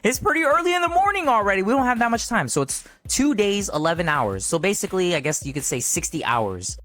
It's pretty early in the morning already. We don't have that much time. So it's 2 days, 11 hours. So basically, I guess you could say 60 hours.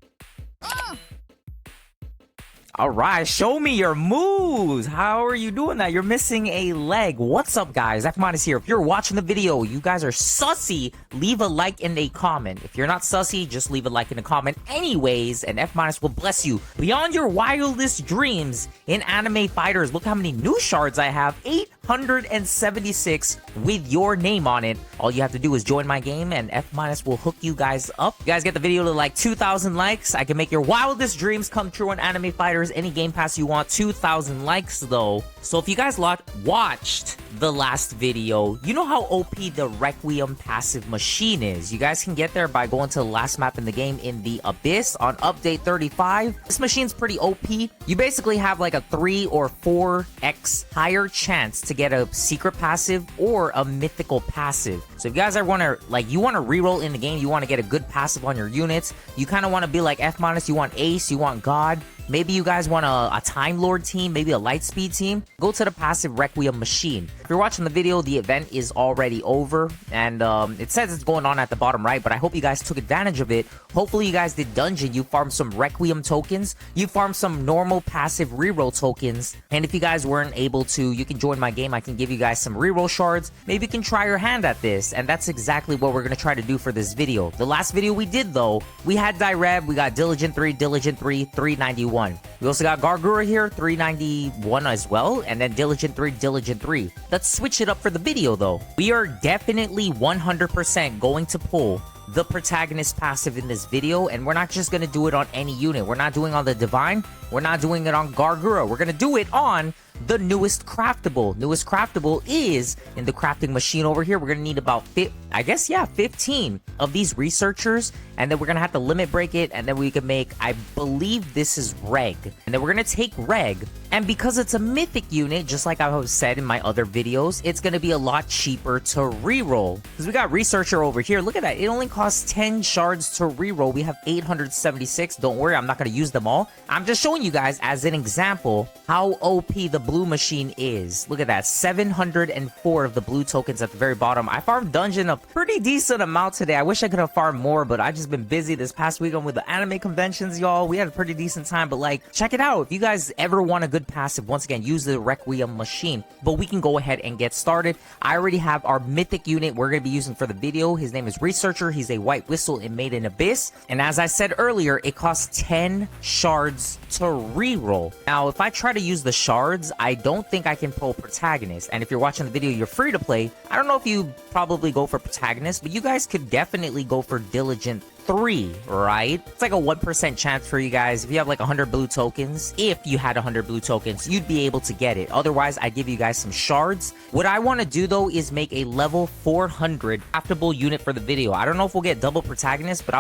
All right, show me your moves. How are you doing that? You're missing a leg. What's up, guys? F- here. If you're watching the video, you guys are sussy, leave a like and a comment. If you're not sussy, just leave a like and a comment anyways, and F- will bless you beyond your wildest dreams in anime fighters. Look how many new shards I have. 876 with your name on it. All you have to do is join my game, and F- will hook you guys up. You guys get the video to like 2,000 likes. I can make your wildest dreams come true on anime fighters. Any game pass you want. 2,000 likes though. So if you guys watched the last video, you know how OP the Requiem passive machine is. You guys can get there by going to the last map in the game in the Abyss on update 35. This machine's pretty OP. You basically have like a 3 or 4x higher chance to get a secret passive or a mythical passive. So if you guys ever want to, like, you want to reroll in the game, you want to get a good passive on your units, you kind of want to be like F-, you want Ace, you want God, maybe you guys want a Time Lord team, maybe a Lightspeed team, go to the passive Requiem machine. If you're watching the video, the event is already over, and it says it's going on at the bottom right, but I hope you guys took advantage of it. Hopefully you guys did dungeon, you farmed some Requiem tokens, you farmed some normal passive reroll tokens, and if you guys weren't able to, you can join my game. I can give you guys some reroll shards. Maybe you can try your hand at this, and that's exactly what we're going to try to do for this video. The last video we did though, we had Direb, we got Diligent 3, 391. We also got Gargura here, 391 as well, and then Diligent 3, Diligent 3. Let's switch it up for the video though. We are definitely 100% going to pull the protagonist passive in this video, and we're not just going to do it on any unit. We're not doing it on the Divine. We're not doing it on Gargura. We're going to do it on the newest craftable. Newest craftable is in the crafting machine over here. We're going to need about 15 of these researchers, and then we're going to have to limit break it, and then we can make, I believe this is Reg. And then we're going to take Reg, and because it's a mythic unit, just like I've said in my other videos, it's going to be a lot cheaper to reroll. Because we got researcher over here. Look at that. It only costs 10 shards to reroll. We have 876. Don't worry, I'm not going to use them all. I'm just showing you guys as an example how OP the blue machine is. Look at that, 704 of the blue tokens at the very bottom. I farmed dungeon a pretty decent amount today. I wish I could have farmed more, but I just been busy this past weekend with the anime conventions, y'all. We had a pretty decent time, but like, check it out. If you guys ever want a good passive, once again, use the Requiem machine. But we can go ahead and get started. I already have our mythic unit we're going to be using for the video. His name is Researcher. He's a white whistle and made in Abyss. And as I said earlier, it costs 10 shards to reroll. Now, if I try to use the shards, I don't think I can pull protagonist. And if you're watching the video, you're free to play. I don't know if you probably go for protagonist, but you guys could definitely go for Diligent 3, right? It's like a 1% chance for you guys. If you have like 100 blue tokens, if you had 100 blue tokens, you'd be able to get it. Otherwise, I give you guys some shards. What I want to do though is make a level 400 craftable unit for the video. I don't know if we'll get double protagonist, but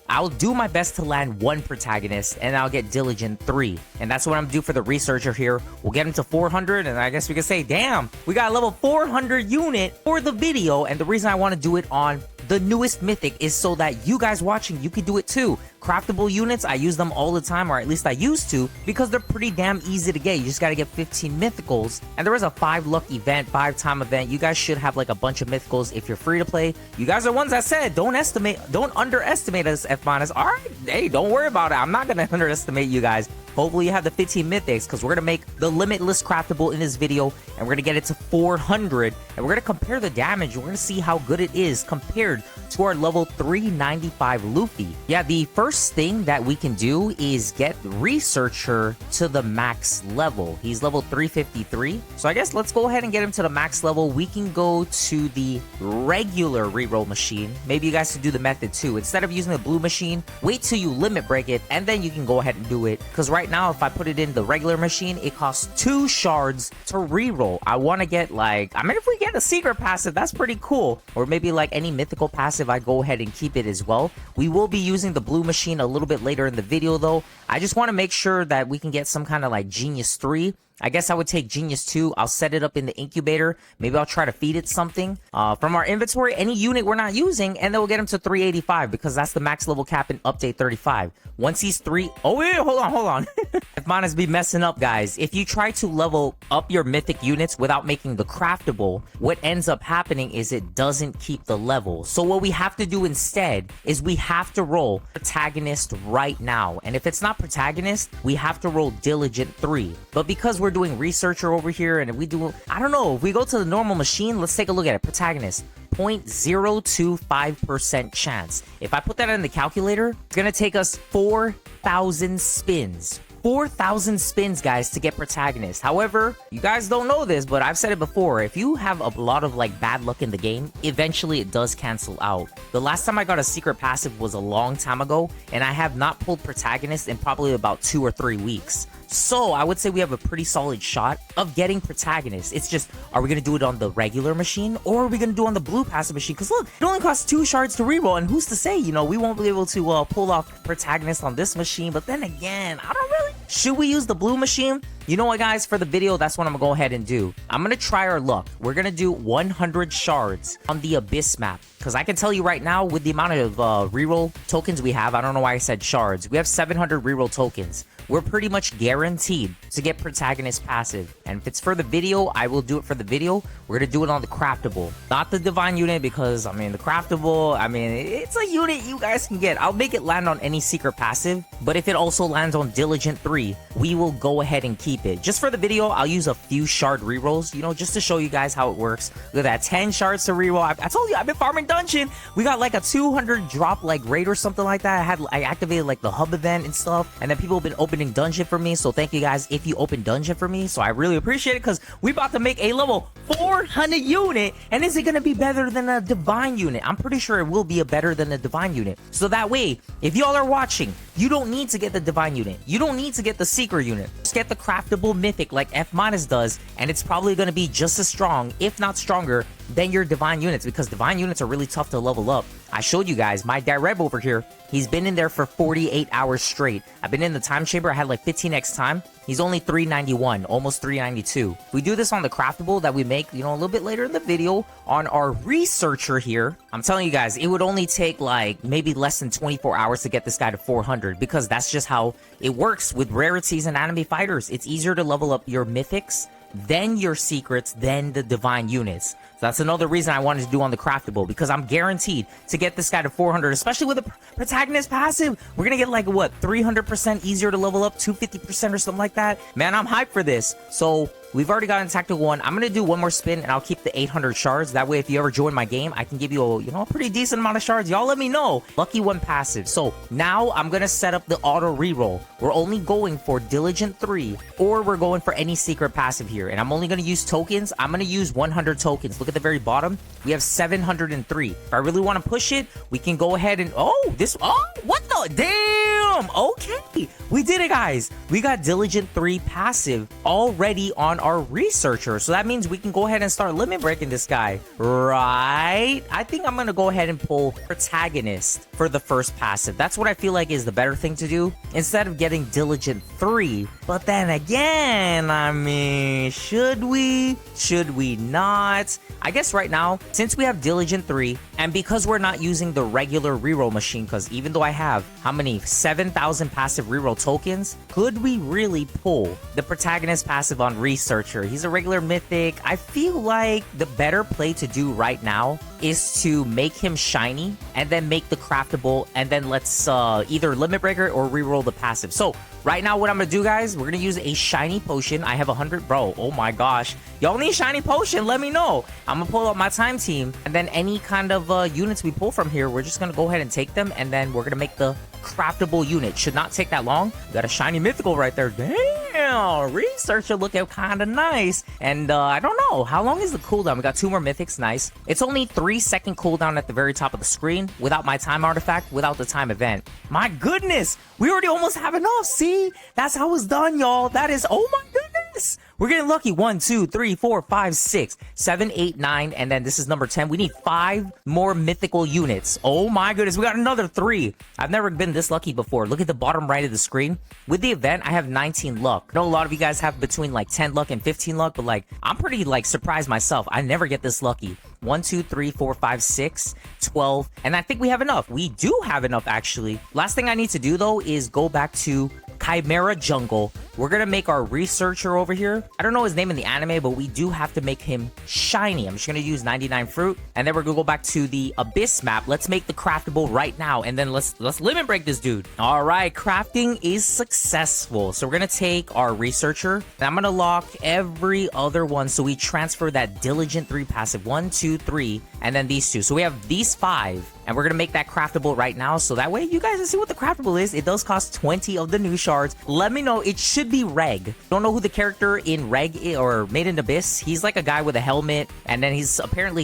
I'll do my best to land one protagonist, and I'll get Diligent 3. And that's what I'm gonna do for the researcher here. We'll get him to 400, and I guess we can say, damn, we got a level 400 unit for the video. And the reason I want to do it on the newest mythic is so that you guys watching, you can do it too. Craftable units, I use them all the time, or at least I used to, because they're pretty damn easy to get. You just got to get 15 mythicals, and there is a 5 luck event, 5-time event. You guys should have like a bunch of mythicals if you're free to play. You guys are ones that said don't underestimate us, F-. All right, hey, don't worry about it. I'm not gonna underestimate you guys. Hopefully you have the 15 mythics, because we're gonna make the limitless craftable in this video, and we're gonna get it to 400, and we're gonna compare the damage. We're gonna see how good it is compared to our level 395 Luffy. Yeah, the first thing that we can do is get Researcher to the max level. He's level 353, so I guess let's go ahead and get him to the max level. We can go to the regular reroll machine. Maybe you guys should do the method too. Instead of using the blue machine, wait till you limit break it, and then you can go ahead and do it, because right now if I put it in the regular machine, it costs 2 shards to reroll. I want to get like, I mean, if we get a secret passive, that's pretty cool. Or maybe like any mythical passive, I go ahead and keep it as well. We will be using the blue machine a little bit later in the video though. I just want to make sure that we can get some kind of like Genius 3. I guess I would take Genius 2. I'll set it up in the incubator. Maybe I'll try to feed it something from our inventory, any unit we're not using, and then we'll get him to 385, because that's the max level cap in update 35. Once he's 3... Oh, wait, hold on. If Monas be messing up, guys, if you try to level up your mythic units without making the craftable, what ends up happening is it doesn't keep the level. So what we have to do instead is we have to roll protagonist right now. And if it's not protagonist, we have to roll diligent 3. But because we're doing researcher over here, and if we do, I don't know, if we go to the normal machine, let's take a look at it. Protagonist, 0.025% chance. If I put that in the calculator, it's gonna take us 4,000 spins. 4,000 spins, guys, to get protagonist. However, you guys don't know this, but I've said it before. If you have a lot of like bad luck in the game, eventually it does cancel out. The last time I got a secret passive was a long time ago, and I have not pulled protagonist in probably about 2 or 3 weeks. So I would say we have a pretty solid shot of getting protagonist. It's just, are we going to do it on the regular machine, or are we going to do it on the blue passive machine? Because look, it only costs 2 shards to reroll, and who's to say, you know, we won't be able to pull off protagonist on this machine. But then again, I don't really... Should we use the blue machine? You know what, guys? For the video, that's what I'm gonna go ahead and do. I'm gonna try our luck. We're gonna do 100 shards on the Abyss map. Because I can tell you right now, with the amount of reroll tokens we have, I don't know why I said shards. We have 700 reroll tokens. We're pretty much guaranteed to get protagonist passive. And if it's for the video, I will do it for the video. We're gonna do it on the craftable, not the divine unit, because I mean the craftable, I mean, it's a unit you guys can get. I'll make it land on any secret passive, but if it also lands on diligent 3, we will go ahead and keep it. Just for the video, I'll use a few shard rerolls, you know, just to show you guys how it works. Look at that, 10 shards to reroll. I told you I've been farming dungeon. We got like a 200 drop like raid or something like that. I activated like the hub event and stuff, and then people have been opening dungeon for me. So thank you guys if you open dungeon for me. So I really appreciate it, because we about to make a level 400 unit. And is it gonna be better than a divine unit? I'm pretty sure it will be a better than a divine unit. So that way, if y'all are watching, you don't need to get the divine unit. You don't need to get the secret unit. Just get the craftable mythic like F- does, and it's probably gonna be just as strong, if not stronger, than your divine units, because divine units are really tough to level up. I showed you guys my Direb over here. He's been in there for 48 hours straight. I've been in the time chamber. I had like 15x time. He's only 391, almost 392. If we do this on the craftable that we make, you know, a little bit later in the video on our researcher here, I'm telling you guys, it would only take like maybe less than 24 hours to get this guy to 400, because that's just how it works with rarities and enemy fighters. It's easier to level up your mythics, then your secrets, then the divine units. So that's another reason I wanted to do on the craftable, because I'm guaranteed to get this guy to 400, especially with a protagonist passive. We're gonna get like what, 300% easier to level up, 250% or something like that. Man, I'm hyped for this. So we've already gotten tactical 1. I'm gonna do one more spin, and I'll keep the 800 shards. That way, if you ever join my game, I can give you a, you know, a pretty decent amount of shards. Y'all let me know. Lucky 1 passive. So now I'm gonna set up the auto reroll. We're only going for diligent 3, or we're going for any secret passive here. And I'm only gonna use tokens. I'm gonna use 100 tokens. Look at the very bottom. We have 703. If I really want to push it, we can go ahead and what the damn. Okay, we did it, guys. We got diligent 3 passive already on our researcher, so that means we can go ahead and start limit breaking this guy, right? I think I'm gonna go ahead and pull protagonist for the first passive. That's what I feel like is the better thing to do, instead of getting diligent 3. But then again, I mean, should we not? I guess right now, since we have diligent 3, and because we're not using the regular reroll machine, because even though I have how many 7,000 passive reroll tokens, could we really pull the protagonist passive on researcher? He's a regular mythic. I feel like the better play to do right now is to make him shiny, and then make the craftable, and then let's either limit breaker or reroll the passive. So right now, what I'm gonna do, guys, we're gonna use a shiny potion. I have 100, bro. Oh my gosh, y'all need shiny potion? Let me know. I'm gonna pull up my time team, and then any kind of units we pull from here, we're just gonna go ahead and take them, and then we're gonna make the craftable unit. Should not take that long. We got a shiny mythical right there. Damn, researcher looking kind of nice. And I don't know, how long is the cooldown? We got 2 more mythics. Nice. It's only 3-second cooldown at the very top of the screen, without my time artifact, without the time event. My goodness, we already almost have enough. See, that's how it's done, y'all. That is, oh my goodness, we're getting lucky. 1, 2, 3, 4, 5, 6, 7, 8, 9, and then this is number 10. We need 5 more mythical units. Oh my goodness, we got another 3. I've never been this lucky before. Look at the bottom right of the screen. With the event, I have 19 luck. I know a lot of you guys have between like 10 luck and 15 luck, but like, I'm pretty like surprised myself. I never get this lucky. 1, 2, 3, 4, 5, 6, 12, and I think we have enough. We do have enough, actually. Last thing I need to do though is go back to Chimera Jungle. We're gonna make our researcher over here. I don't know his name in the anime, but we do have to make him shiny. I'm just gonna use 99 fruit, and then we're gonna go back to the abyss map. Let's make the craftable right now, and then let's limit break this dude. All right, crafting is successful. So we're gonna take our researcher, and I'm gonna lock every other one, so we transfer that diligent 3 passive. 1, 2, 3, and then these 2. So we have these 5. And we're gonna make that craftable right now, so that way you guys can see what the craftable is. It does cost 20 of the new shards. Let me know. It should be Reg. Don't know who the character in Reg is, or Made in Abyss. He's like a guy with a helmet, and then he's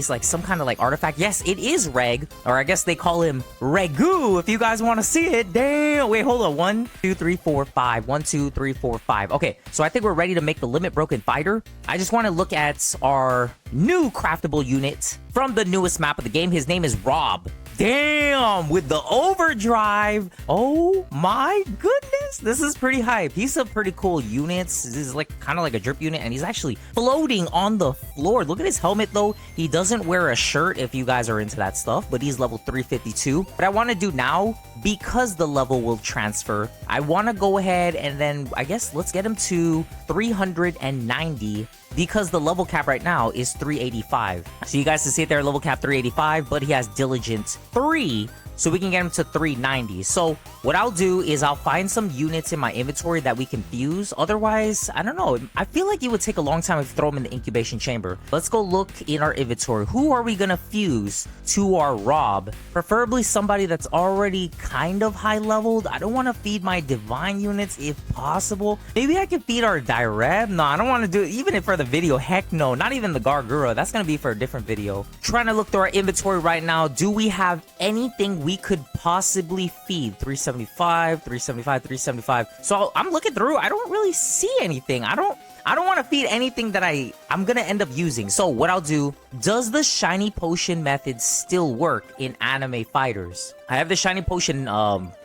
like some kind of like artifact. Yes, it is Reg, or I guess they call him Regu if you guys want to see it. Damn. Wait, hold on. 1, 2, 3, 4, 5. 1, 2, 3, 4, 5. Okay, so I think we're ready to make the limit broken fighter. I just want to look at our new craftable unit from the newest map of the game. His name is Rob. Damn, with the overdrive. Oh my goodness, this is pretty hype. He's a pretty cool unit. This is like kind of like a drip unit, and he's actually floating on the floor. Look at his helmet though. He doesn't wear a shirt if you guys are into that stuff, but he's level 352. What I want to do now, because the level will transfer, I want to go ahead and then I guess let's get him to 390, because the level cap right now is 385. So you guys can see it there, level cap 385, but he has diligence 3, so we can get him to 390. So what I'll do is I'll find some units in my inventory that we can fuse. Otherwise, I don't know, I feel like it would take a long time to throw them in the incubation chamber. Let's go look in our inventory. Who are we gonna fuse to our Rob? Preferably somebody that's already kind of high leveled. I don't want to feed my divine units if possible. Maybe I can feed our Direb. No, I don't want to do it even for the video. Heck no, not even the Gargura. That's gonna be for a different video. Trying to look through our inventory right now. Do we have anything we could possibly feed? 375, 375, 375. So I'm looking through. I don't really see anything. I don't want to feed anything that I'm gonna end up using. So what I'll do, does the shiny potion method still work in anime fighters? I have the shiny potion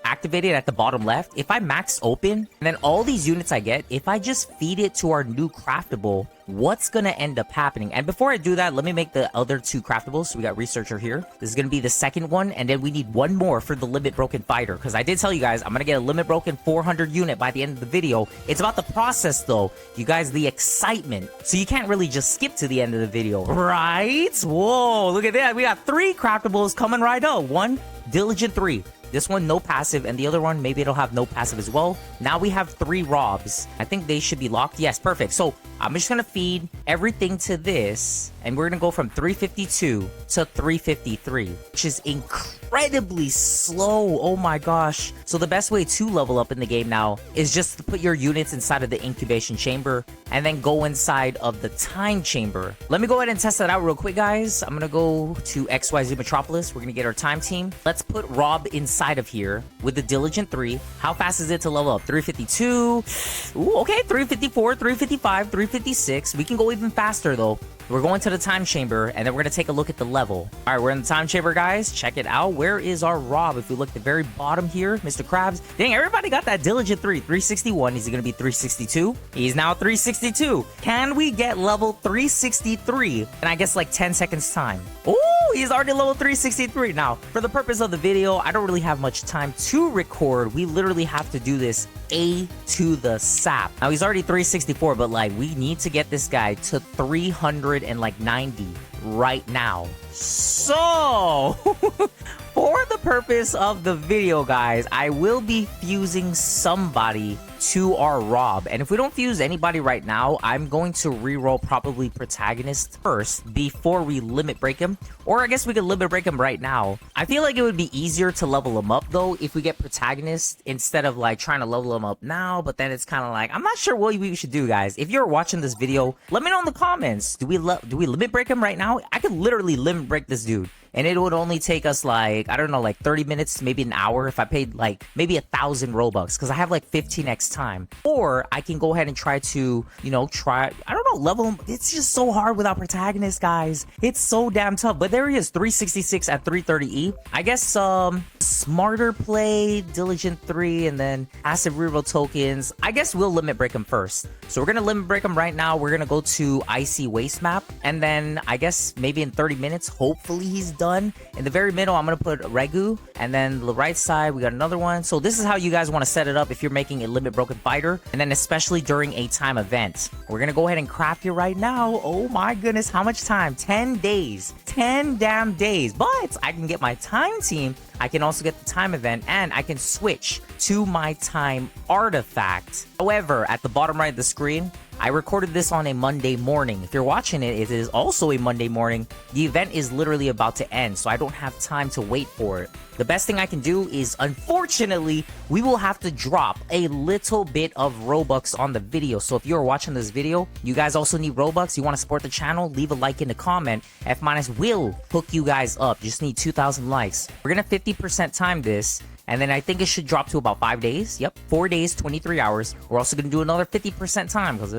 activated at the bottom left. If I max open, and then all these units I get, if I just feed it to our new craftable, what's gonna end up happening? And before I do that, let me make the other 2 craftables. So we got researcher here. This is gonna be the second one, and then we need one more for the limit broken fighter, because I did tell you guys I'm gonna get a limit broken 400 unit by the end of the video. It's about the process though, you guys, the excitement. So you can't really just skip to the end of the video, right? Whoa, look at that. We got 3 craftables coming right up. 1, diligent 3. This one, no passive, and the other one, maybe it'll have no passive as well. Now we have 3 Robs. I think they should be locked. Yes, perfect. So I'm just gonna feed everything to this, and we're gonna go from 352 to 353, which is incredibly slow. Oh my gosh. So the best way to level up in the game now is just to put your units inside of the incubation chamber and then go inside of the time chamber. Let me go ahead and test that out real quick, guys. I'm gonna go to XYZ Metropolis. We're gonna get our time team. Let's put Rob inside of here with the diligent 3. How fast is it to level up? 352. Ooh, okay, 354, 355, 356. We can go even faster though. We're going to the time chamber, and then we're going to take a look at the level. All right, we're in the time chamber, guys. Check it out. Where is our Rob? If we look at the very bottom here, Mr. Krabs. Dang, everybody got that diligent 3. 361. Is he going to be 362? He's now 362. Can we get level 363 in, I guess, like 10 seconds time? Ooh, he's already level 363. Now, for the purpose of the video, I don't really have much time to record. We literally have to do this A to the sap. Now, he's already 364, but like, we need to get this guy to 390 right now. So for the purpose of the video, guys, I will be fusing somebody to our Rob. And if we don't fuse anybody right now, I'm going to reroll probably protagonist first before we limit break him. Or I guess we could limit break him right now. I feel like it would be easier to level him up though if we get protagonist instead of like trying to level him up now. But then it's kind of like, I'm not sure what we should do, guys. If you're watching this video, let me know in the comments. Do we limit break him right now? I could literally limit break this dude, and it would only take us like, I don't know, like 30 minutes, maybe an hour if I paid like maybe 1,000 Robux, because I have like 15x time. Or I can go ahead and try to, you know, I don't know, level him. It's just so hard without protagonist, guys. It's so damn tough. But there he is, 366 at 330E. I guess smarter play, Diligent 3, and then passive reroll tokens. I guess we'll limit break him first. So we're going to limit break him right now. We're going to go to Icy Waste Map. And then I guess maybe in 30 minutes, hopefully he's done. In the very middle, I'm going to put Regu. And then the right side, we got another one. So this is how you guys want to set it up if you're making a limit broken fighter. And then especially during a time event. We're going to go ahead and craft it right now. Oh my goodness, how much time? 10 days. 10 damn days. But I can get my time team. I can also get the time event, and I can switch to my time artifact. However, at the bottom right of the screen, I recorded this on a Monday morning. If you're watching it, it is also a Monday morning. The event is literally about to end, so I don't have time to wait for it. The best thing I can do is, unfortunately, we will have to drop a little bit of Robux on the video. So if you're watching this video, you guys also need Robux, you want to support the channel, leave a like in the comment. F- will hook you guys up. Just need 2,000 likes. We're going to 50% time this. And then I think it should drop to about 5 days. Yep, 4 days, 23 hours. We're also going to do another 50% time because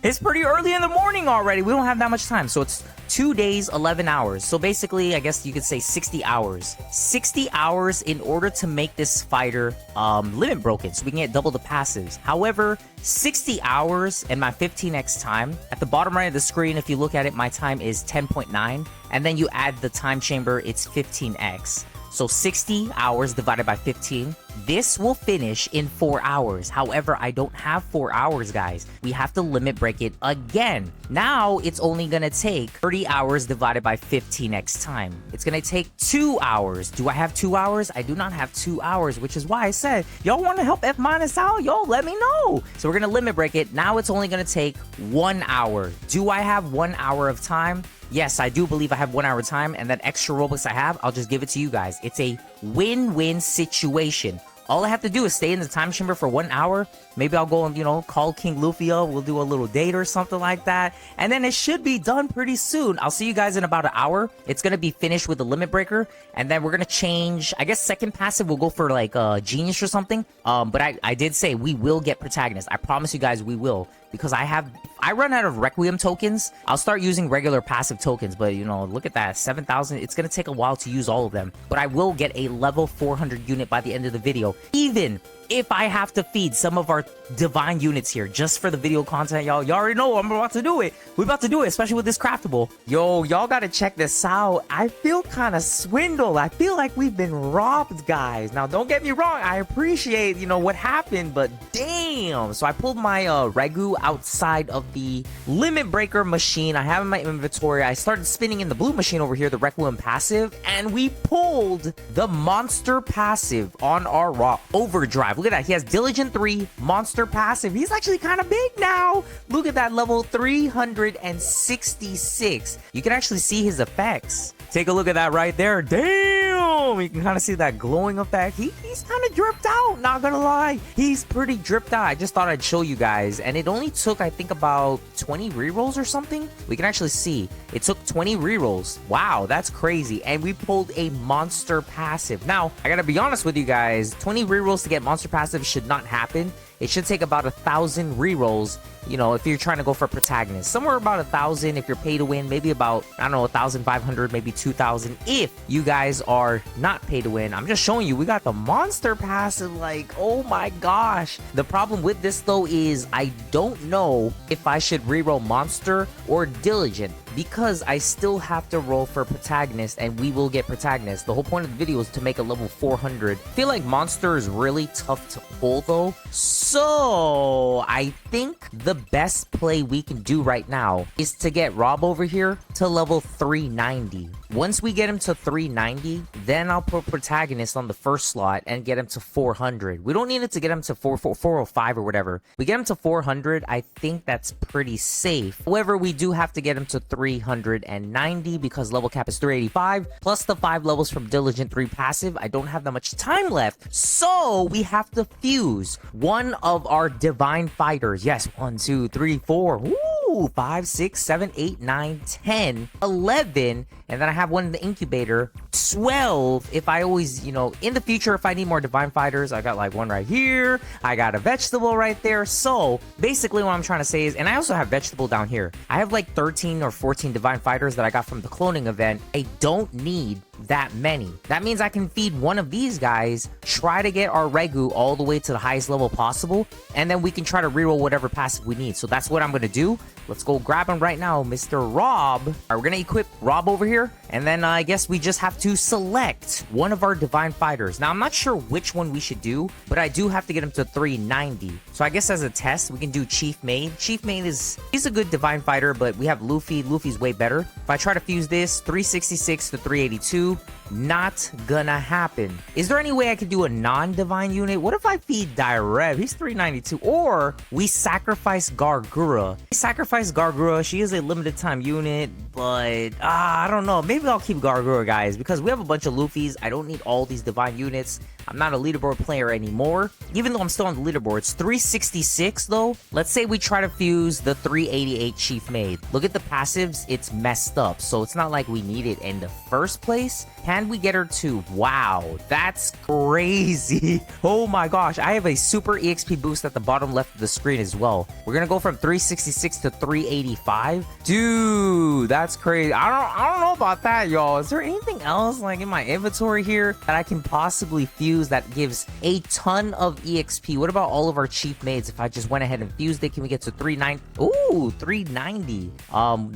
it's pretty early in the morning already. We don't have that much time. So it's 2 days, 11 hours. So basically, I guess you could say 60 hours. 60 hours in order to make this fighter limit broken so we can get double the passives. However, 60 hours and my 15x time. At the bottom right of the screen, if you look at it, my time is 10.9. And then you add the time chamber, it's 15x. So 60 hours divided by 15. This will finish in 4 hours. However, I don't have 4 hours, guys. We have to limit break it again. Now, it's only going to take 30 hours divided by 15x time. It's going to take 2 hours. Do I have 2 hours? I do not have 2 hours, which is why I said, y'all want to help F- out? Yo, let me know. So we're going to limit break it. Now, it's only going to take 1 hour. Do I have 1 hour of time? Yes, I do believe I have 1 hour time, and that extra Robux I have, I'll just give it to you guys. It's a win-win situation. All I have to do is stay in the time chamber for 1 hour. Maybe I'll go and, call King Luffy up. We'll do a little date or something like that. And then it should be done pretty soon. I'll see you guys in about an hour. It's going to be finished with the limit breaker. And then we're going to change, I guess second passive we'll go for like Genius or something. But I did say we will get Protagonist. I promise you guys we will. Because I run out of Requiem tokens. I'll start using regular passive tokens, but look at that, 7,000. It's gonna take a while to use all of them, but I will get a level 400 unit by the end of the video, even if I have to feed some of our divine units here just for the video content, y'all. Y'all already know I'm about to do it. We're about to do it, especially with this craftable. Yo, y'all gotta check this out. I feel kind of swindled. I feel like we've been robbed, guys. Now, don't get me wrong. I appreciate, what happened, but damn. So I pulled my Regu outside of the limit breaker machine. I have in my inventory. I started spinning in the blue machine over here, the Requiem passive, and we pulled the monster passive on our raw overdrive. Look at that. He has Diligent 3, monster passive. He's actually kind of big now. Look at that, level 366. You can actually see his effects. Take a look at that right there. Damn! You can kind of see that glowing effect. He's kind of dripped out, not gonna lie. He's pretty dripped out. I just thought I'd show you guys. And it only took, I think, about 20 rerolls or something. We can actually see. It took 20 rerolls. Wow, that's crazy. And we pulled a monster passive. Now, I gotta be honest with you guys. 20 rerolls to get monster passive should not happen. It should take about 1,000 rerolls, if you're trying to go for protagonist. Somewhere about 1,000 if you're pay to win, maybe about, 1,500, maybe 2,000 if you guys are not pay to win. I'm just showing you, we got the monster passive, like, oh my gosh. The problem with this though is I don't know if I should reroll monster or diligent, because I still have to roll for protagonist, and we will get protagonist. The whole point of the video is to make a level 400. I feel like monster is really tough to pull though. So I think the best play we can do right now is to get Rob over here to level 390. Once we get him to 390, then I'll put protagonist on the first slot and get him to 400. We don't need it to get him to 405 or whatever. We get him to 400, I think that's pretty safe. However, we do have to get him to 390 because level cap is 385, plus the 5 levels from Diligent 3 passive. I don't have that much time left, so we have to fuse one of our divine fighters. Yes, 1, 2, 3, 4. Woo! 5, 6, 7, 8, 9, 10, 11, and then I have one in the incubator 12 if I always, in the future, if I need more divine fighters. I got like one right here. I got a vegetable right there. So basically what I'm trying to say is, and I also have vegetable down here. I have like 13 or 14 divine fighters that I got from the cloning event. I don't need that many. That means I can feed one of these guys, try to get our Regu all the way to the highest level possible, and then we can try to reroll whatever passive we need. So that's what I'm gonna do. Let's go grab him right now, Mr. Rob. All right, we're gonna equip Rob over here, and then I guess we just have to select one of our divine fighters. Now I'm not sure which one we should do, but I do have to get him to 390. So I guess as a test, we can do Chief Maid. Chief Maid he's a good divine fighter, but we have Luffy. Luffy's way better. If I try to fuse this, 366 to 382, not gonna happen. Is there any way I could do a non-divine unit? What if I feed Direb? He's 392. Or we sacrifice Gargura. We sacrifice Gargura. She is a limited time unit, but I don't know. Maybe I'll keep Gargura, guys, because we have a bunch of Luffys. I don't need all these divine units. I'm not a leaderboard player anymore, even though I'm still on the leaderboard. It's 366 though. Let's say we try to fuse the 388 Chief Maid. Look at the passives, it's messed up, so it's not like we need it in the first place. Can we get her to? Wow, that's crazy. Oh my gosh, I have a super EXP boost at the bottom left of the screen as well. We're gonna go from 366 to 385. Dude, that's crazy. I don't know about that, y'all. Is there anything else like in my inventory here that I can possibly fuse that gives a ton of EXP? What about all of our Chief Maids? If I just went ahead and fused it, can we get to 390? Ooh, 390.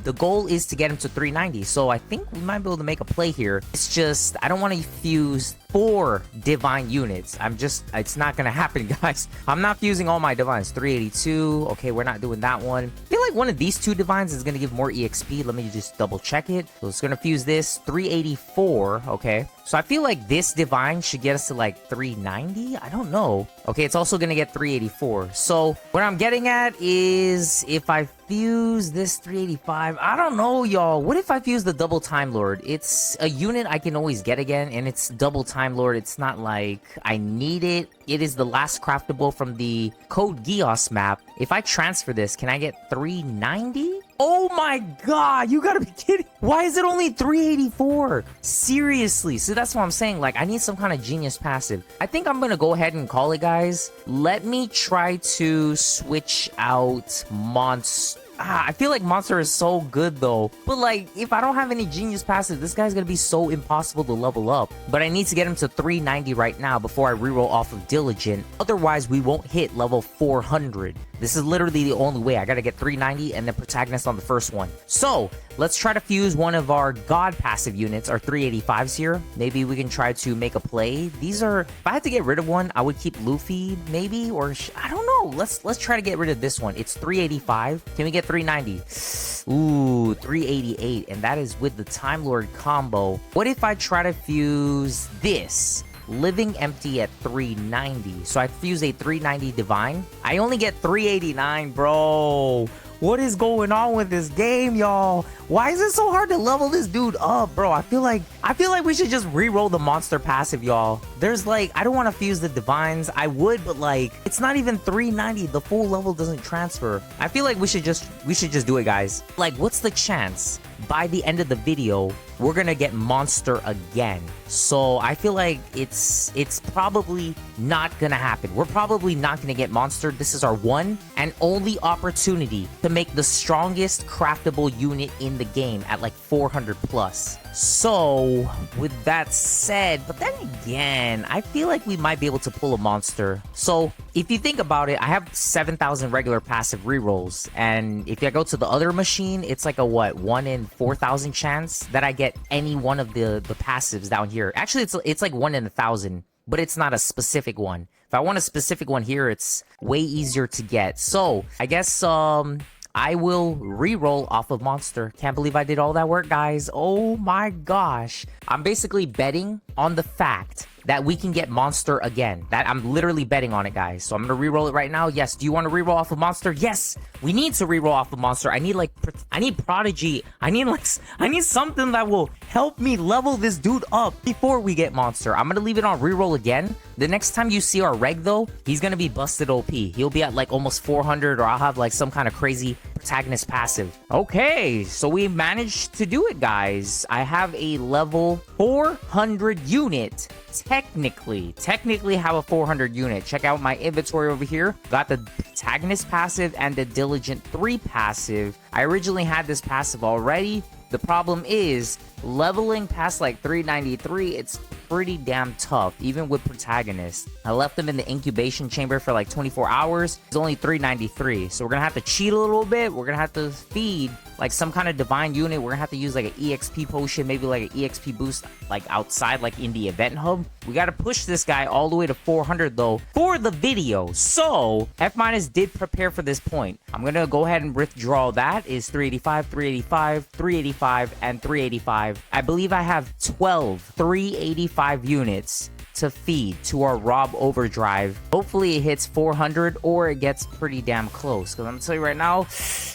The goal is to get him to 390, so I think we might be able to make a play here. It's just I don't want to fuse 4 divine units. It's not gonna happen, guys. I'm not fusing all my divines. 382. Okay, we're not doing that one. I feel like one of these 2 divines is gonna give more EXP. Let me just double check it. So it's gonna fuse this 384. Okay, so I feel like this divine should get us to like 390. I don't know. Okay, it's also gonna get 384. So what I'm getting at is if I fuse this 385, I don't know, y'all. What if I fuse the double Time Lord? It's a unit I can always get again, and it's double Time Lord. It's not like I need it. It is the last craftable from the Code Geass map. If I transfer this, can I get 390? Oh my god, you gotta be kidding. Why is it only 384? Seriously. So that's what I'm saying. Like, I need some kind of genius passive. I think I'm gonna go ahead and call it, guys. Let me try to switch out Monster. I feel like Monster is so good though. But like, if I don't have any genius passive, this guy's gonna be so impossible to level up. But I need to get him to 390 right now before I reroll off of Diligent. Otherwise, we won't hit level 400. This is literally the only way. I gotta get 390 and then Protagonist on the first one. So, let's try to fuse one of our God passive units, our 385s here. Maybe we can try to make a play. These are, if I had to get rid of one, I would keep Luffy, maybe, or I don't know. Let's try to get rid of this one. It's 385. Can we get 390? Ooh, 388, and that is with the Time Lord combo. What if I try to fuse this? Living Empty at 390. So I fuse a 390 divine. I only get 389, bro. What is going on with this game, y'all? Why is it so hard to level this dude up, bro? I feel like we should just re-roll the monster passive, y'all. There's like, I don't want to fuse the divines. I would, but like, it's not even 390. The full level doesn't transfer. I feel like we should just do it, guys. Like, what's the chance by the end of the video we're gonna get monster again? So I feel like it's probably not gonna happen. We're probably not gonna get monster. This is our one and only opportunity to make the strongest craftable unit in the game at like 400 plus. So with that said, but then again, I feel like we might be able to pull a monster. So if you think about it, I have 7,000 regular passive rerolls, and if I go to the other machine, it's like a 1 in 4,000 chance that I get any one of the passives down here. Actually, it's like 1 in 1,000, but it's not a specific one. If I want a specific one here, it's way easier to get. So I guess I will re-roll off of monster. Can't believe I did all that work, guys. Oh my gosh. I'm basically betting on the fact that we can get monster again. That I'm literally betting on it, guys. So I'm gonna re-roll it right now. Yes, do you want to re-roll off of monster? Yes, we need to re-roll off of monster. I need prodigy. I need something that will help me level this dude up before we get monster. I'm gonna leave it on re-roll again. The next time you see our reg though, he's gonna be busted OP. He'll be at like almost 400, or I'll have like some kind of crazy protagonist passive. Okay, so we managed to do it, guys. I have a level 400 unit. Technically have a 400 unit. Check out my inventory over here. Got the protagonist passive and the diligent 3 passive. I originally had this passive already. The problem is leveling past like 393, it's pretty damn tough, even with protagonist. I left him in the incubation chamber for like 24 hours. It's only 393, so we're gonna have to cheat a little bit. We're gonna have to feed like some kind of divine unit. We're gonna have to use like an EXP potion, maybe like an EXP boost like outside, like in the event hub. We gotta push this guy all the way to 400 though for the video. So F- did prepare for this point. I'm gonna go ahead and withdraw. That is 385, 385, 385, and 385. I believe I have 12 385 units to feed to our Rob Overdrive. Hopefully it hits 400 or it gets pretty damn close, because I'm gonna tell you right now,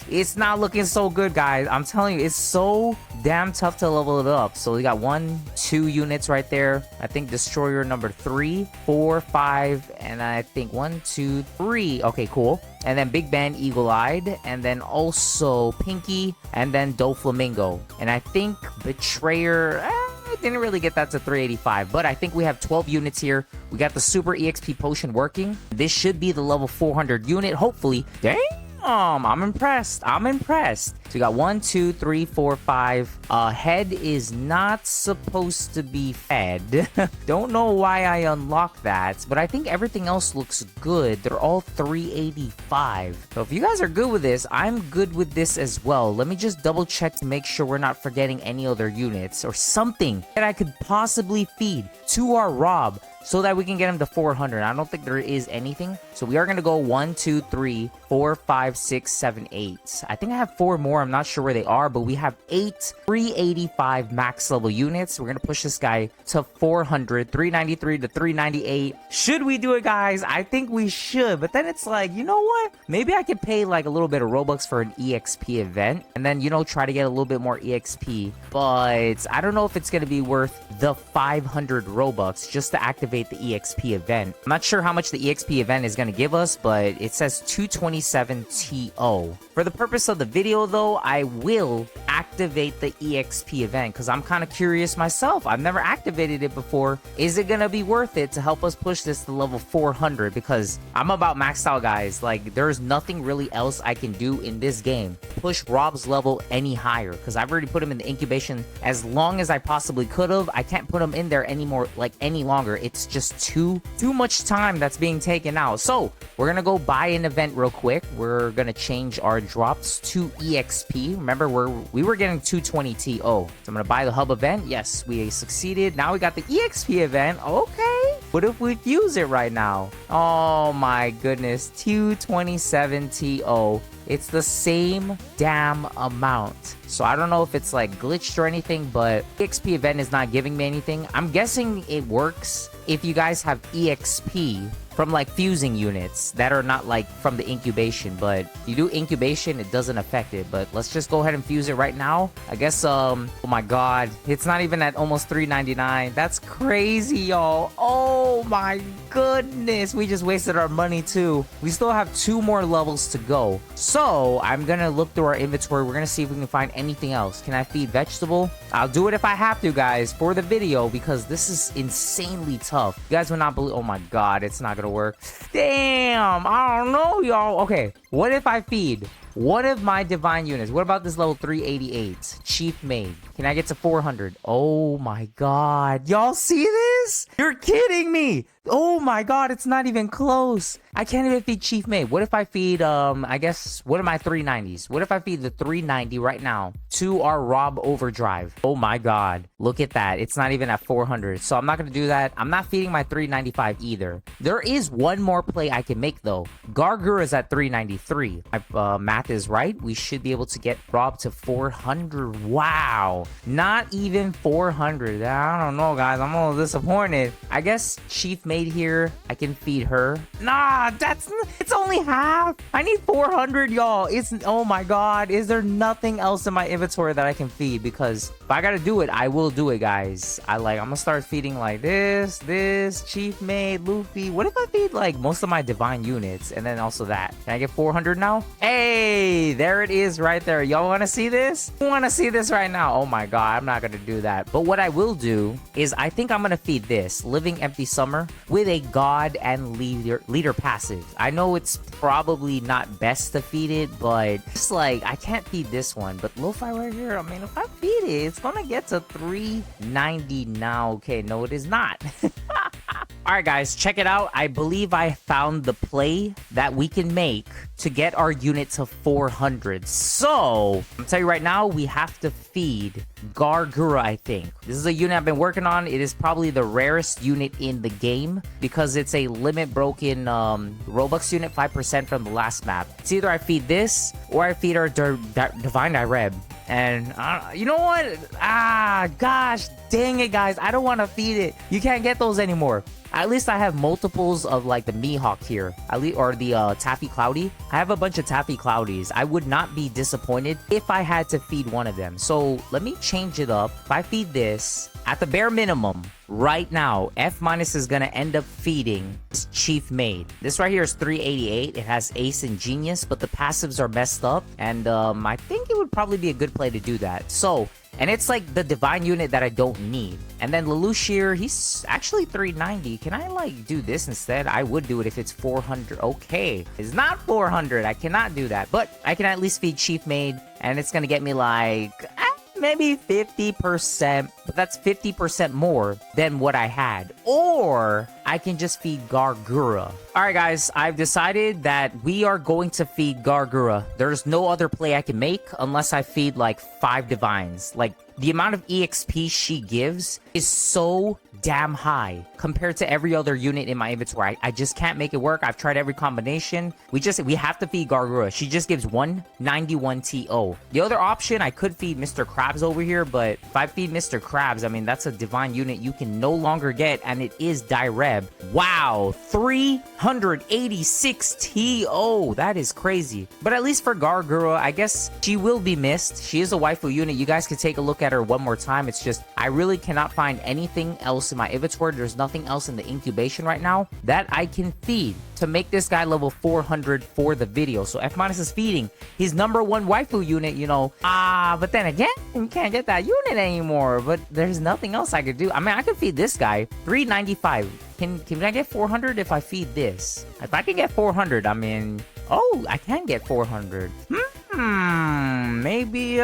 it's not looking so good, guys. I'm telling you, it's so damn tough to level it up. So we got 1, 2 units right there. I think Destroyer number 3, 4, 5, and I think 1, 2, 3. Okay, cool. And then Big Ben, Eagle-Eyed, and then also Pinky, and then Doflamingo. And I think Betrayer, I didn't really get that to 385, but I think we have 12 units here. We got the super EXP potion working. This should be the level 400 unit, hopefully. Damn, I'm impressed. So we got 1, 2, 3, 4, 5. Head is not supposed to be fed. Don't know why I unlocked that, but I think everything else looks good. They're all 385. So if you guys are good with this, I'm good with this as well. Let me just double check to make sure we're not forgetting any other units or something that I could possibly feed to our Rob so that we can get him to 400. I don't think there is anything. So we are going to go 1, 2, 3, 4, 5, 6, 7, 8. I think I have 4 more. I'm not sure where they are, but we have 8 385 max level units. We're going to push this guy to 400, 393 to 398. Should we do it, guys? I think we should, but then it's like, you know what? Maybe I could pay like a little bit of Robux for an EXP event and then, you know, try to get a little bit more EXP. But I don't know if it's going to be worth the 500 Robux just to activate the EXP event. I'm not sure how much the EXP event is going to give us, but it says 227 TO. For the purpose of the video though, I will activate the EXP event because I'm kind of curious myself. I've never activated it before. Is it going to be worth it to help us push this to level 400? Because I'm about maxed out, guys. Like, there's nothing really else I can do in this game to push Rob's level any higher, because I've already put him in the incubation as long as I possibly could have. I can't put him in there anymore, like any longer. It's just too much time that's being taken out. So we're gonna go buy an event real quick. We're gonna change our drops to EXP. Remember, we were getting 220 TO. So I'm gonna buy the hub event. Yes, we succeeded. Now we got the EXP event. Okay, what if we fuse it right now? Oh my goodness, 227 TO. It's the same damn amount. So I don't know if it's like glitched or anything, but EXP event is not giving me anything. I'm guessing it works if you guys have EXP from like fusing units that are not like from the incubation, but you do incubation, it doesn't affect it. But let's just go ahead and fuse it right now. I guess oh my god, it's not even at almost 399. That's crazy, y'all. Oh my goodness, we just wasted our money too. We still have 2 more levels to go, so I'm gonna look through our inventory. We're gonna see if we can find anything else. Can I feed vegetable? I'll do it if I have to, guys, for the video, because this is insanely tough. You guys will not believe. Oh my god, it's not gonna work. Damn, I don't know, y'all. Okay, what if I feed one of my divine units? What about this level 388 chief maid? Can I get to 400? Oh my god, y'all see this? this? You're kidding me. Oh my god, it's not even close. I can't even feed Chief Mate. What if I feed, I guess, what are my 390s? What if I feed the 390 right now to our Rob Overdrive? Oh my god, look at that. It's not even at 400. So I'm not going to do that. I'm not feeding my 395 either. There is one more play I can make though. Gargura is at 393. My math is right. We should be able to get Rob to 400. Wow. Not even 400. I don't know, guys. I'm a little disappointed. I guess Chief Mate here, I can feed her. Nah, it's only half. I need 400, y'all. Oh my god. Is there nothing else in my inventory that I can feed? Because if I gotta do it, I will do it, guys. I'm gonna start feeding like this, Chief Mate, Luffy. What if I feed like most of my divine units and then also that? Can I get 400 now? Hey, there it is right there. Y'all want to see this? You want to see this right now? Oh my god, I'm not gonna do that. But what I will do is I think I'm gonna feed this Living Empty Summer with a god and leader passive. I know it's probably not best to feed it, but it's like I can't feed this one. But Lo-Fi right here, I mean, if I feed it, it's gonna get to 390 now. Okay, no, it is not. All right, guys, check it out. I believe I found the play that we can make to get our unit to 400. So, I'm telling you right now, we have to feed Gargura, I think. This is a unit I've been working on. It is probably the rarest unit in the game because it's a limit-broken Robux unit, 5% from the last map. It's either I feed this or I feed our Divine Direb. And you know what? Gosh, dang it, guys. I don't want to feed it. You can't get those anymore. At least I have multiples of like the Mihawk here, or the Taffy Cloudy. I have a bunch of Taffy Cloudies. I would not be disappointed if I had to feed one of them. So let me change it up. If I feed this, at the bare minimum, right now, F- is gonna end up feeding this Chief Mate. This right here is 388. It has Ace and Genius, but the passives are messed up. And I think it would probably be a good play to do that. So, and it's like the divine unit that I don't need. And then Lelouch here, he's actually 390. Can I like do this instead? I would do it if it's 400. Okay, it's not 400. I cannot do that, but I can at least feed Chief Mate, and it's gonna get me like maybe 50%, but that's 50% more than what I had. Or I can just feed Gargura. All right, guys, I've decided that we are going to feed Gargura. There's no other play I can make unless I feed like 5 divines. Like, the amount of EXP she gives is so damn high compared to every other unit in my inventory. I just can't make it work. I've tried every combination. We have to feed Gargura. She just gives 191 TO. The other option, I could feed Mr. Krabs over here, but if I feed Mr. Krabs, I mean, that's a divine unit you can no longer get, and it is Direb. Wow, 386 TO. That is crazy. But at least for Gargura, I guess she will be missed. She is a waifu unit. You guys can take a look at her one more time. It's just, I really cannot find anything else in my inventory. There's nothing else in the incubation right now that I can feed to make this guy level 400 for the video. So F- is feeding his #1 waifu unit, you know. But then again, you can't get that unit anymore. But there's nothing else I could do. I mean, I could feed this guy 395. Can I get 400 if I feed this? If I can get 400, I mean, oh, I can get 400. Maybe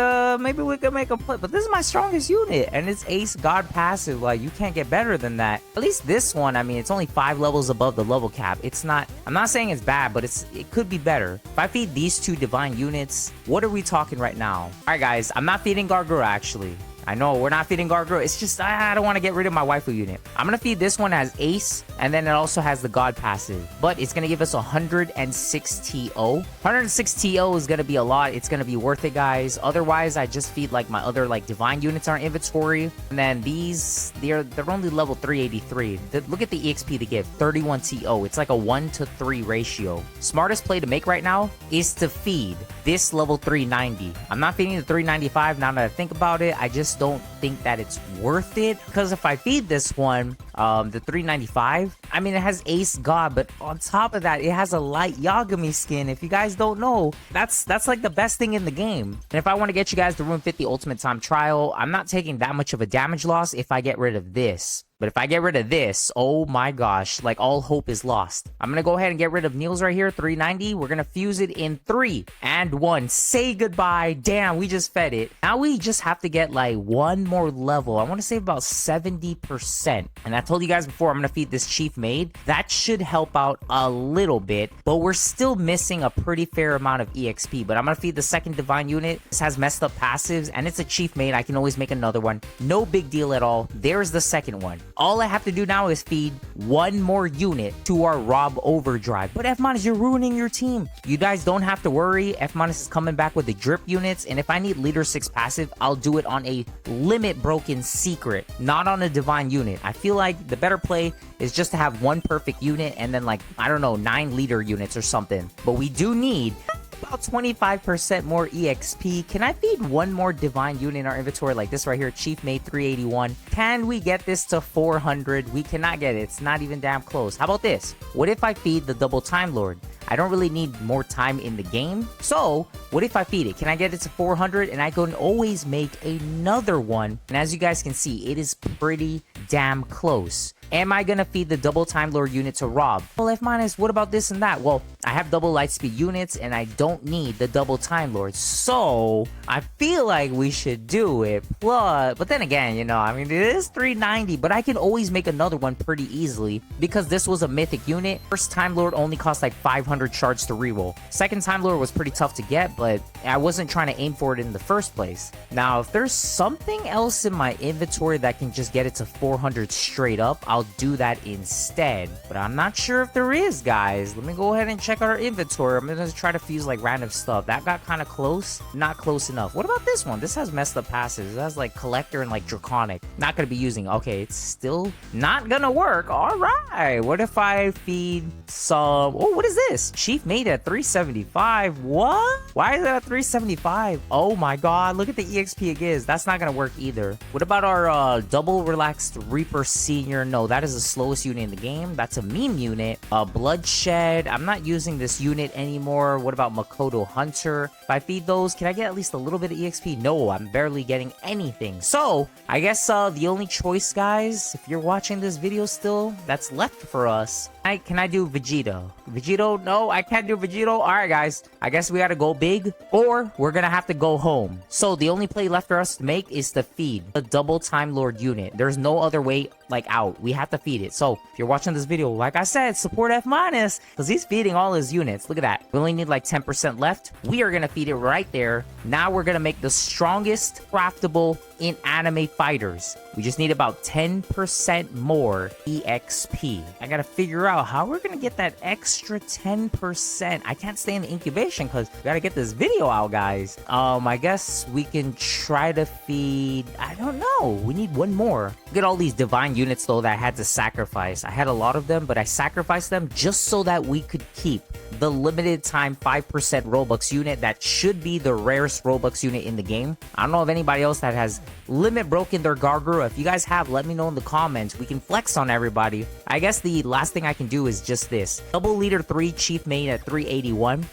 we could make a play. But this is my strongest unit, and it's Ace God passive. Like, you can't get better than that. At least this one, I mean, it's only 5 levels above the level cap. It's not, I'm not saying it's bad, but it could be better. If I feed these 2 divine units, what are we talking right now? All right, guys, I'm not feeding Gargura, actually. I know we're not feeding Gargura. It's just I don't want to get rid of my waifu unit. I'm going to feed this one as Ace, and then it also has the God passive. But it's going to give us 106 TO. 106 TO is going to be a lot. It's going to be worth it, guys. Otherwise, I just feed like my other like divine units in our inventory. And then these, they're only level 383. Look at the EXP they give, 31 TO. It's like a 1-to-3 ratio. Smartest play to make right now is to feed this level 390. I'm not feeding the 395 now that I think about it. I just don't think that it's worth it, because if I feed this one, the 395, I mean, it has Ace God, but on top of that, it has a light Yagami skin. If you guys don't know, that's like the best thing in the game. And if I want to get you guys to Room 50 Ultimate Time Trial, I'm not taking that much of a damage loss if I get rid of this. But if I get rid of this, oh my gosh, like all hope is lost. I'm going to go ahead and get rid of Niels right here, 390. We're going to fuse it in 3 and 1. Say goodbye. Damn, we just fed it. Now we just have to get like one more level. I want to say about 70%. And I told you guys before, I'm going to feed this chief maid. That should help out a little bit, but we're still missing a pretty fair amount of EXP. But I'm going to feed the second divine unit. This has messed up passives and it's a chief maid. I can always make another one. No big deal at all. There's the second one. All I have to do now is feed one more unit to our Rob Overdrive. But F- you're ruining your team. You guys don't have to worry. F- is coming back with the drip units, and if I need leader 6 passive, I'll do it on a limit broken secret, not on a divine unit. I feel like the better play is just to have one perfect unit and then, like, I don't know, 9 leader units or something. But we do need about 25% more EXP. Can I feed one more divine unit in our inventory like this right here? Chief Maid 381. Can we get this to 400? We cannot get it. It's not even damn close. How about this? What if I feed the double Time Lord? I don't really need more time in the game. So what if I feed it? Can I get it to 400? And I can always make another one. And as you guys can see, it is pretty damn close. Am I gonna feed the double Time Lord unit to Rob? Well, F-, what about this and that? Well, I have double Lightspeed units and I don't need the double Time Lord. So I feel like we should do it. Plus, but then again, you know, I mean, it is 390, but I can always make another one pretty easily because this was a mythic unit. First Time Lord only cost like 500 shards to reroll. Second Time Lord was pretty tough to get, but I wasn't trying to aim for it in the first place. Now, if there's something else in my inventory that can just get it to 400 straight up, I'll do that instead. But I'm not sure if there is, guys. Let me go ahead and check out our inventory. I'm gonna try to fuse like random stuff. That got kind of close. Not close enough. What about this one? This has messed up passes. It has like collector and like draconic. Not gonna be using. Okay, it's still not gonna work. All right. What if I feed some? Oh, what is this? Chief Maid at 375. What? Why is that at 375? Oh my god. Look at the EXP it gives. That's not gonna work either. What about our double relaxed Reaper Senior? No, that is the slowest unit in the game. That's a meme unit. Bloodshed. I'm not using this unit anymore. What about Makoto Hunter? If I feed those, can I get at least a little bit of EXP? No, I'm barely getting anything. So I guess the only choice, guys, if you're watching this video still, that's left for us. Can I do Vegito? Vegito? No, I can't do Vegito. All right, guys. I guess we gotta go big or we're gonna have to go home. So the only play left for us to make is to feed a double Time Lord unit. There's no other way like out. We have to feed it. So if you're watching this video, like I said, support F- because he's feeding all his units. Look at that. We only need like 10% left. We are gonna feed it right there. Now we're gonna make the strongest craftable in anime fighters. We just need about 10% more EXP. I gotta figure out how we're gonna get that extra 10%. I can't stay in the incubation because we gotta get this video out, guys. I guess we can try to feed, I don't know. We need one more. Look at all these divine units though that I had to sacrifice. I had a lot of them, but I sacrificed them just so that we could keep the limited time 5% Robux unit that should be the rarest Robux unit in the game. I don't know of anybody else that has limit broken their Gargura. If you guys have, let me know in the comments. We can flex on everybody. I guess the last thing I can do is just this. Double leader 3 chief main at 381.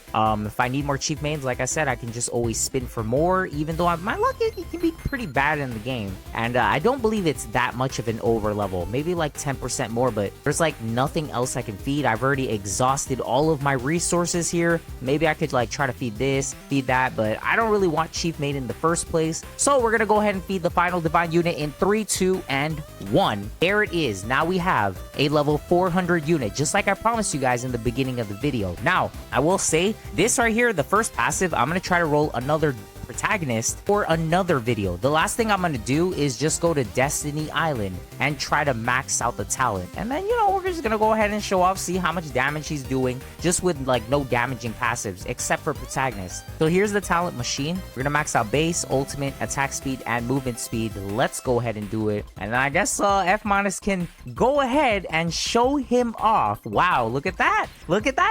If I need more chief mains, like I said, I can just always spin for more, even though my luck it can be pretty bad in the game. And I don't believe it's that much of an over level. Maybe like 10% more, but there's like nothing else I can feed. I've already exhausted all of my resources here. Maybe I could like try to feed this, feed that, but I don't really want chief main in the first place. So we're gonna go ahead and feed the final divine unit in 3, 2, and 1. There it is. Now we have a level 400 unit, just like I promised you guys in the beginning of the video. Now, I will say, this right here, the first passive, I'm going to try to roll another protagonist for another video. The last thing I'm gonna do is just go to Destiny Island and try to max out the talent, and then, you know, we're just gonna go ahead and show off, see how much damage he's doing just with like no damaging passives except for protagonist. So here's the talent machine. We're gonna max out base, ultimate, attack speed, and movement speed. Let's go ahead and do it, and I guess F- can go ahead and show him off. Wow, look at that,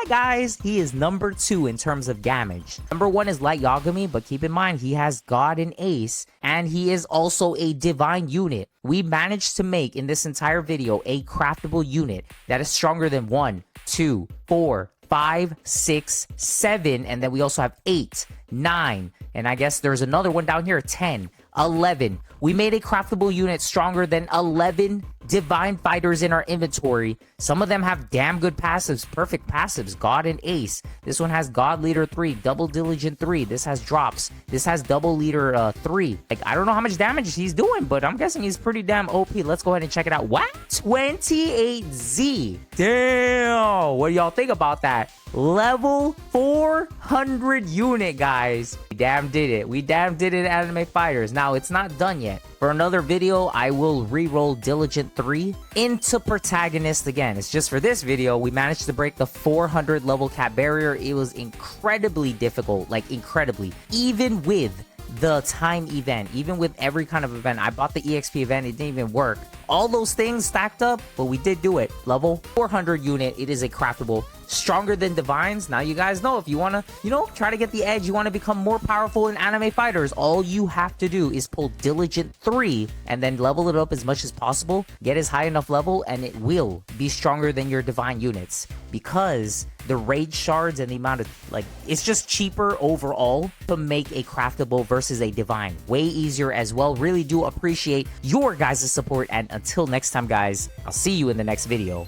guys. He is number 2 in terms of damage. Number 1 is Light Yagami, but keep in mind he has God and Ace, and he is also a divine unit. We managed to make in this entire video a craftable unit that is stronger than 1, 2, 4, 5, 6, 7, and then we also have 8, 9, and I guess there's another one down here, 10, 11. We made a craftable unit stronger than 11 divine fighters in our inventory. Some of them have damn good passives, perfect passives. God and Ace. This one has God Leader 3, Double Diligent 3. This has drops. This has Double Leader 3. Like, I don't know how much damage he's doing, but I'm guessing he's pretty damn OP. Let's go ahead and check it out. What? 28Z. Damn. What do y'all think about that? Level 400 unit, guys. We damn did it. We damn did it, Anime Fighters. Now, it's not done yet. For another video, I will re-roll Diligent 3 into Protagonist again. It's just for this video, we managed to break the 400 level cap barrier. It was incredibly difficult, like incredibly. Even with the time event, even with every kind of event. I bought the EXP event, it didn't even work. All those things stacked up, but we did do it. Level 400 unit, it is a craftable. Stronger than Divines. Now you guys know if you want to, try to get the edge, you want to become more powerful in Anime Fighters, all you have to do is pull Diligent 3 and then level it up as much as possible. Get as high enough level and it will be stronger than your Divine units because the Rage Shards and the amount of, it's just cheaper overall to make a craftable versus a Divine. Way easier as well. Really do appreciate your guys' support, and until next time, guys, I'll see you in the next video.